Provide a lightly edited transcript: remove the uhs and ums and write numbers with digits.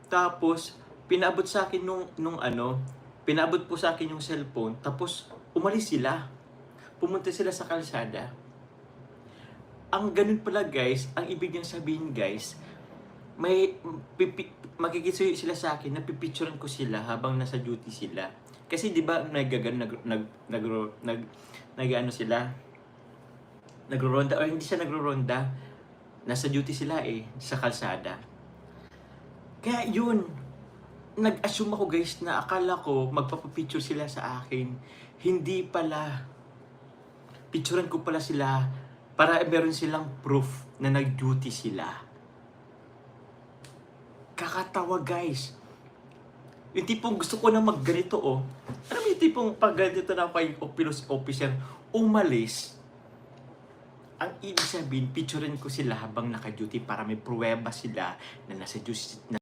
Tapos, pinaabot sa akin pinaabot po sa akin yung cellphone, tapos umalis sila. Pumunta sila sa kalsada. Ang ganun pala guys, ang ibig niyang sabihin guys, may makikisuyo sila sa akin, napipicturean ko sila habang nasa duty sila. Kasi 'di ba nag sila, nagro-ronda or hindi siya nagro-ronda, nasa duty sila sa kalsada. Kaya yun, nag-assume ako guys na akala ko magpapapicture sila sa akin. Hindi pala. Picturean ko pala sila para meron silang proof na nag-duty sila. Kakatawa guys. Yung tipong gusto ko na magganito Alam mo yung tipong pag ganito na ako yung officer, umalis. Ang ibig sabihin, picturean ko sila habang naka-duty para may pruweba sila na nasa duty,